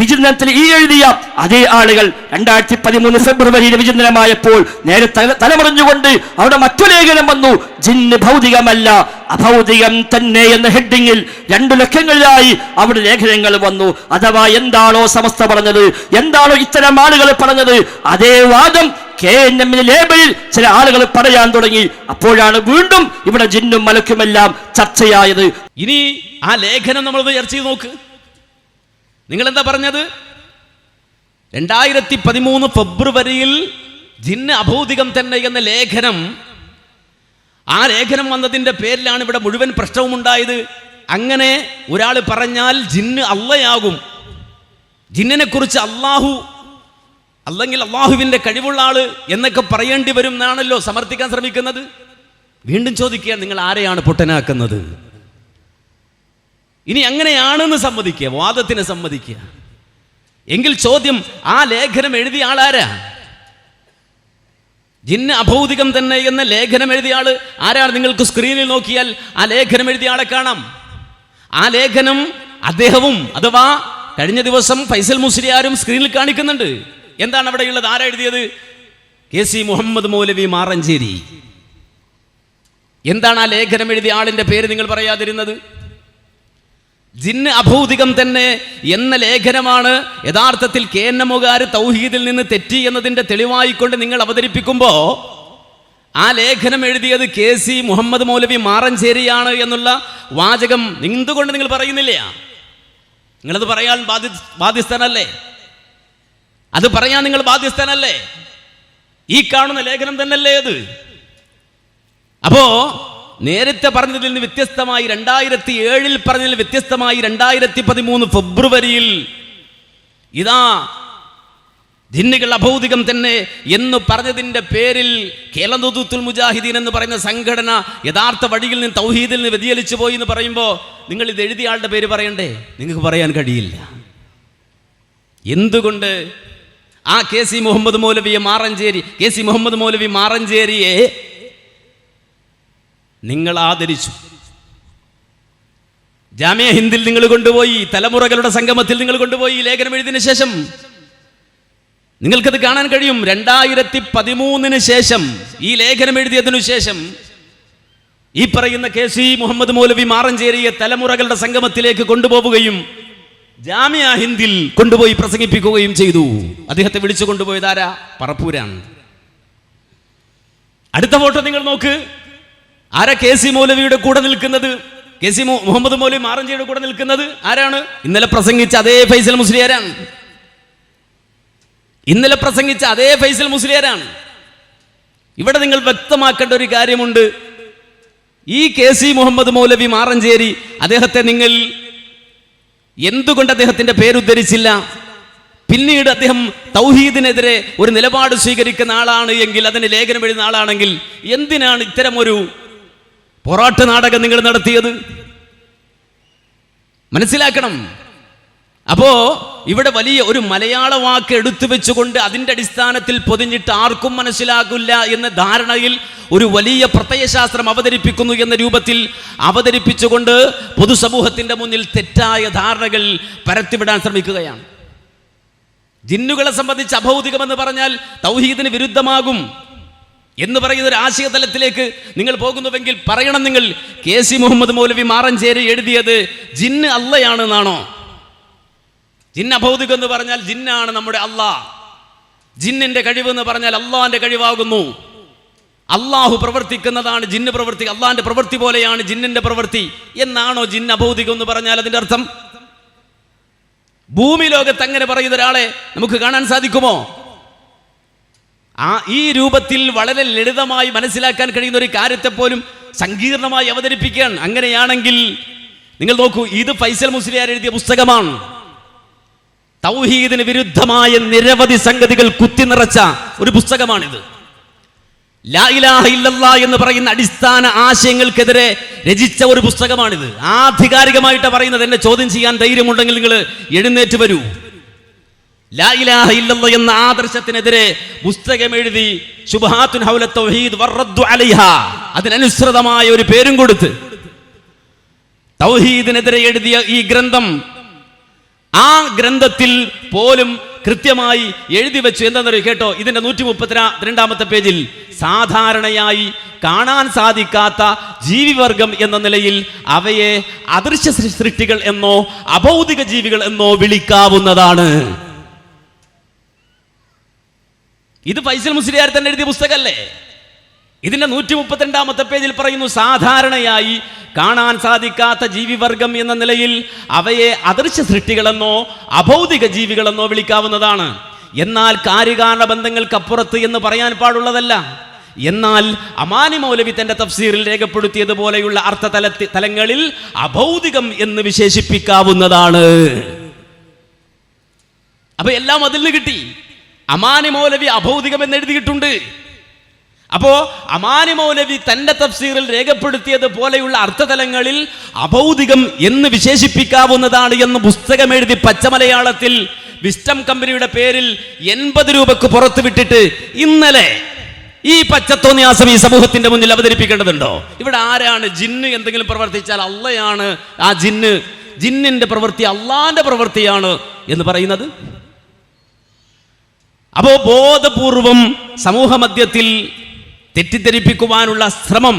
വിചിന്തനത്തിൽ ഈ എഴുതിയ അതേ ആളുകൾ 2013 ഫെബ്രുവരിയിൽ വിചിന്തനമായപ്പോൾ നേരെ തലമറിഞ്ഞുകൊണ്ട് അവിടെ മറ്റു ലേഖനം വന്നു, ജിന്ന് ഭൗതികമല്ല അഭൗതികം തന്നെ എന്ന ഹെഡിങ്ങിൽ 2 ലക്കങ്ങളിലായി അവിടെ ലേഖനങ്ങൾ വന്നു. അഥവാ എന്താണോ സമസ്ത പറഞ്ഞത്, എന്താണോ ഇത്തരം ആളുകൾ പറഞ്ഞത്, അതേ വാദം KNM ലേബലിൽ ചില ആളുകൾ പറയാൻ തുടങ്ങി. അപ്പോഴാണ് വീണ്ടും ഇവിടെ ജിന്നും മലക്കുമെല്ലാം ചർച്ചയായത്. ഇനി ആ ലേഖനം നമ്മൾ ചർച്ച ചെയ്ത് നോക്ക്. നിങ്ങൾ എന്താ പറഞ്ഞത്? 2013 ഫെബ്രുവരിയിൽ ജിന്ന് അഭൗതികം തന്നെ എന്ന ലേഖനം, ആ ലേഖനം വന്നതിൻ്റെ പേരിലാണ് ഇവിടെ മുഴുവൻ പ്രശ്നവും ഉണ്ടായത്. അങ്ങനെ ഒരാൾ പറഞ്ഞാൽ ജിന്ന് അള്ളയാകും, ജിന്നിനെ കുറിച്ച് അള്ളാഹു അല്ലെങ്കിൽ അള്ളാഹുവിൻ്റെ കഴിവുള്ള ആള് എന്നൊക്കെ പറയേണ്ടി വരും എന്നാണല്ലോ സമർത്ഥിക്കാൻ ശ്രമിക്കുന്നത്. വീണ്ടും ചോദിക്കുക, നിങ്ങൾ ആരെയാണ് പൊട്ടനാക്കുന്നത്? ഇനി അങ്ങനെയാണെന്ന് സമ്മതിക്കുക, വാദത്തിന് സമ്മതിക്കുക എങ്കിൽ ചോദ്യം, ആ ലേഖനം എഴുതിയ ആളാരാ? ജിന്ന് അഭൗതികം തന്നെ എന്ന ലേഖനം എഴുതിയ ആള് ആരാണ്? നിങ്ങൾക്ക് സ്ക്രീനിൽ നോക്കിയാൽ ആ ലേഖനം എഴുതിയ ആളെ കാണാം. ആ ലേഖനം അദ്ദേഹവും, അഥവാ കഴിഞ്ഞ ദിവസം ഫൈസൽ മുസ്ലിയാരും സ്ക്രീനിൽ കാണിക്കുന്നുണ്ട്. എന്താണ് അവിടെയുള്ളത്? ആരാ എഴുതിയത്? KC മുഹമ്മദ് മൗലവി മാറഞ്ചേരി. എന്താണ് ആ ലേഖനം എഴുതിയ ആളിന്റെ പേര് നിങ്ങൾ പറയാതിരുന്നത്? ജിന്ന് അഭൗതികം തന്നെ എന്ന ലേഖനമാണ് യഥാർത്ഥത്തിൽ KNMകാർ തൗഹീദിൽ നിന്ന് തെറ്റി എന്നതിൻ്റെ തെളിവായിക്കൊണ്ട് നിങ്ങൾ അവതരിപ്പിക്കുമ്പോൾ ആ ലേഖനം എഴുതിയത് KC മുഹമ്മദ് മൗലവി മാറഞ്ചേരിയാണ് എന്നുള്ള വാചകം എന്തുകൊണ്ട് നിങ്ങൾ പറയുന്നില്ല? നിങ്ങളത് പറയാൻ ബാധ്യസ്ഥനല്ലേ? അത് പറയാൻ നിങ്ങൾ ബാധ്യസ്ഥനല്ലേ? ഈ കാണുന്ന ലേഖനം തന്നെയല്ലേ അത്? അപ്പോ നേരത്തെ പറഞ്ഞതിൽ നിന്ന് വ്യത്യസ്തമായി 2007 പറഞ്ഞതിൽ വ്യത്യസ്തമായി 2013 ഫെബ്രുവരിയിൽ ഇതാ ജിന്നുകൾ അഭൗതികം തന്നെ എന്ന് പറഞ്ഞതിൻ്റെ പേരിൽ കേരള മുജാഹിദീൻ എന്ന് പറയുന്ന സംഘടന യഥാർത്ഥ വഴിയിൽ നിന്ന് തൗഹീദിൽ നിന്ന് വ്യതിചലിച്ചു പോയി എന്ന് പറയുമ്പോൾ നിങ്ങൾ ഇത് എഴുതിയ ആളുടെ പേര് പറയണ്ടേ? നിങ്ങൾക്ക് പറയാൻ കഴിയില്ല. എന്തുകൊണ്ട്? ആ KC മുഹമ്മദ് മൗലവി മാറഞ്ചേരിയെ നിങ്ങൾ ആദരിച്ചു. ജാമിയ ഹിന്ദിൽ നിങ്ങൾ കൊണ്ടുപോയി, തലമുറകളുടെ സംഗമത്തിൽ നിങ്ങൾ കൊണ്ടുപോയി ലേഖനം എഴുതിയതിനു ശേഷം നിങ്ങൾക്കത് കാണാൻ കഴിയും. 2013 ശേഷം, ഈ ലേഖനം എഴുതിയതിനു ശേഷം ഈ പറയുന്ന KC മുഹമ്മദ് മൗലവി മാറഞ്ചേരിയെ തലമുറകളുടെ സംഗമത്തിലേക്ക് കൊണ്ടുപോവുകയും ജാമിയ ഹിന്ദിൽ കൊണ്ടുപോയി പ്രസംഗിപ്പിക്കുകയും ചെയ്തു. അദ്ദേഹത്തെ വിളിച്ചു കൊണ്ടുപോയത് ആരാ? പറപ്പൂരാണ്. അടുത്ത ഫോട്ടോ നിങ്ങൾ നോക്ക്. ആരാ KC മൗലവിയുടെ കൂടെ നിൽക്കുന്നത്? KC മുഹമ്മദ് മൗലവി മാറഞ്ചേരിയുടെ കൂടെ നിൽക്കുന്നത് ആരാണ്? ഇന്നലെ പ്രസംഗിച്ച അതേ ഫൈസൽ മുസ്ലിയാരാണ്. ഇവിടെ നിങ്ങൾ വ്യക്തമാക്കേണ്ട ഒരു കാര്യമുണ്ട്. ഈ KC മുഹമ്മദ് മൗലവി മാറഞ്ചേരി, അദ്ദേഹത്തെ നിങ്ങൾ എന്തുകൊണ്ട് അദ്ദേഹത്തിന്റെ പേരുദ്ധരിച്ചില്ല? പിന്നീട് അദ്ദേഹം തൗഹീദിനെതിരെ ഒരു നിലപാട് സ്വീകരിക്കുന്ന ആളാണ് എങ്കിൽ, അതിന് ലേഖനം എഴുതുന്ന ആളാണെങ്കിൽ എന്തിനാണ് ഇത്തരമൊരു പോരാട്ട നാടകം നിങ്ങൾ നടത്തിയത്? മനസ്സിലാക്കണം. അപ്പോ ഇവിടെ വലിയ ഒരു മലയാള വാക്ക് എടുത്തു വെച്ചുകൊണ്ട് അതിൻ്റെ അടിസ്ഥാനത്തിൽ പൊതിഞ്ഞിട്ട് ആർക്കും മനസ്സിലാകില്ല എന്ന ധാരണയിൽ ഒരു വലിയ പ്രത്യയശാസ്ത്രം അവതരിപ്പിക്കുന്നു എന്ന രൂപത്തിൽ അവതരിപ്പിച്ചുകൊണ്ട് പൊതുസമൂഹത്തിന്റെ മുന്നിൽ തെറ്റായ ധാരണകൾ പരത്തിവിടാൻ ശ്രമിക്കുകയാണ്. ജിന്നുകളെ സംബന്ധിച്ച് അഭൗതികമെന്ന് പറഞ്ഞാൽ തൗഹീദിന് വിരുദ്ധമാകും എന്ന് പറയുന്ന ഒരു ആശയതലത്തിലേക്ക് നിങ്ങൾ പോകുന്നുവെങ്കിൽ പറയണം, നിങ്ങൾ KC മുഹമ്മദ് മൗലവി മാറഞ്ചേരി എഴുതിയത് ജിന്ന് അള്ളയാണെന്നാണോ? ജിന്ന് അഭൗതികം എന്ന് പറഞ്ഞാൽ ജിന്നാണ് നമ്മുടെ അള്ളാഹ്. ജിന്നിന്റെ കഴിവെന്ന് പറഞ്ഞാൽ അള്ളാഹിന്റെ കഴിവാകുന്നു. അള്ളാഹു പ്രവർത്തിക്കുന്നതാണ് ജിന്ന് പ്രവൃത്തി, അള്ളാഹിന്റെ പ്രവൃത്തി പോലെയാണ് ജിന്നിന്റെ പ്രവൃത്തി എന്നാണോ ജിന്ന് അഭൗതികം എന്ന് പറഞ്ഞാൽ അതിന്റെ അർത്ഥം? ഭൂമി ലോകത്ത് അങ്ങനെ പറയുന്ന ഒരാളെ നമുക്ക് കാണാൻ സാധിക്കുമോ? ഈ രൂപത്തിൽ വളരെ ലളിതമായി മനസ്സിലാക്കാൻ കഴിയുന്ന ഒരു കാര്യത്തെ പോലും സങ്കീർണമായി അവതരിപ്പിക്കുകയാണ്. അങ്ങനെയാണെങ്കിൽ നിങ്ങൾ നോക്കൂ, ഇത് ഫൈസൽ മുസ്ലിയാർ എഴുതിയ പുസ്തകമാണ്. തൗഹീദിന് വിരുദ്ധമായ നിരവധി സംഗതികൾ കുത്തിനിറച്ച ഒരു പുസ്തകമാണിത്. ലാ ഇലാഹ ഇല്ലല്ലാഹ് എന്ന് പറയുന്ന അടിസ്ഥാന ആശയങ്ങൾക്കെതിരെ രചിച്ച ഒരു പുസ്തകമാണിത്. ആധികാരികമായിട്ട് പറയുന്നത്. എന്നെ ചോദ്യം ചെയ്യാൻ ധൈര്യമുണ്ടെങ്കിൽ നിങ്ങൾ എഴുന്നേറ്റ് വരൂ. ലാ ഇലാഹ ഇല്ലല്ലാഹ് എന്ന ആദർശത്തിനെതിരെ പുസ്തകം എഴുതി ശുബ്ഹാത്തുൻ ഹൗല തൗഹീദ് വറദ്ദു അലൈഹാ, അതിനനുസൃതമായ ഒരു പേരും കൊടുത്ത് തൗഹീദിനെതിരെ എഴുതിയ ഈ ഗ്രന്ഥം ആ ഗ്രന്ഥത്തിൽ പോലും കൃത്യമായി എഴുതി വെച്ചു. എന്താണെന്നറിയോ? കേട്ടോ, ഇതിന്റെ 132 പേജിൽ സാധാരണയായി കാണാൻ സാധിക്കാത്ത ജീവിവർഗം എന്ന നിലയിൽ അവയെ അദൃശ്യ സൃഷ്ടികൾ എന്നോ അഭൗതിക ജീവികൾ എന്നോ വിളിക്കാവുന്നതാണ്. ഇത് ഫൈസൽ മുസ്ലിയാർ തന്നെ എഴുതിയ പുസ്തകമല്ലേ? ഇതിന്റെ 132 പേജിൽ പറയുന്നു, സാധാരണയായി കാണാൻ സാധിക്കാത്ത ജീവിവർഗം എന്ന നിലയിൽ അവയെ അദൃശ്യ സൃഷ്ടികളെന്നോ അഭൗതിക ജീവികളെന്നോ വിളിക്കാവുന്നതാണ്. എന്നാൽ കാര്യകാരണ ബന്ധങ്ങൾക്കപ്പുറത്ത് എന്ന് പറയാൻ പാടുള്ളതല്ല. എന്നാൽ അമാനി മൗലവി തന്റെ തഫ്സീറിൽ രേഖപ്പെടുത്തിയതുപോലെയുള്ള തലങ്ങളിൽ അഭൗതികം എന്ന് വിശേഷിപ്പിക്കാവുന്നതാണ്. അപ്പൊ എല്ലാം അതിൽ നിന്ന് കിട്ടി. അമാനി മൗലവി അഭൗതികം എന്ന് എഴുതിയിട്ടുണ്ട്. അപ്പോ അമാനി മൗലവി തന്റെ തഫ്സീറിൽ രേഖപ്പെടുത്തിയത് പോലെയുള്ള അർത്ഥതലങ്ങളിൽ അഭൗതികം എന്ന് വിശേഷിപ്പിക്കാവുന്നതാണ് എന്ന് പുസ്തകം എഴുതി പച്ചമലയാളത്തിൽ വിസ്റ്റം കമ്പനിയുടെ പേരിൽ 80 രൂപക്ക് പുറത്തു വിട്ടിട്ട് ഇന്നലെ ഈ പച്ചത്തോന്നിയാസം ഈ സമൂഹത്തിന്റെ മുന്നിൽ അവതരിപ്പിക്കേണ്ടതുണ്ടോ? ഇവിടെ ആരാണ് ജിന്ന് എന്തെങ്കിലും പ്രവർത്തിച്ചാൽ അള്ളയാണ് ആ ജിന്നിന്റെ പ്രവൃത്തി അള്ളാന്റെ പ്രവൃത്തിയാണ് എന്ന് പറയുന്നത്? അപ്പോ ബോധപൂർവം സമൂഹ മധ്യത്തിൽ തെറ്റിദ്ധരിപ്പിക്കുവാനുള്ള ശ്രമം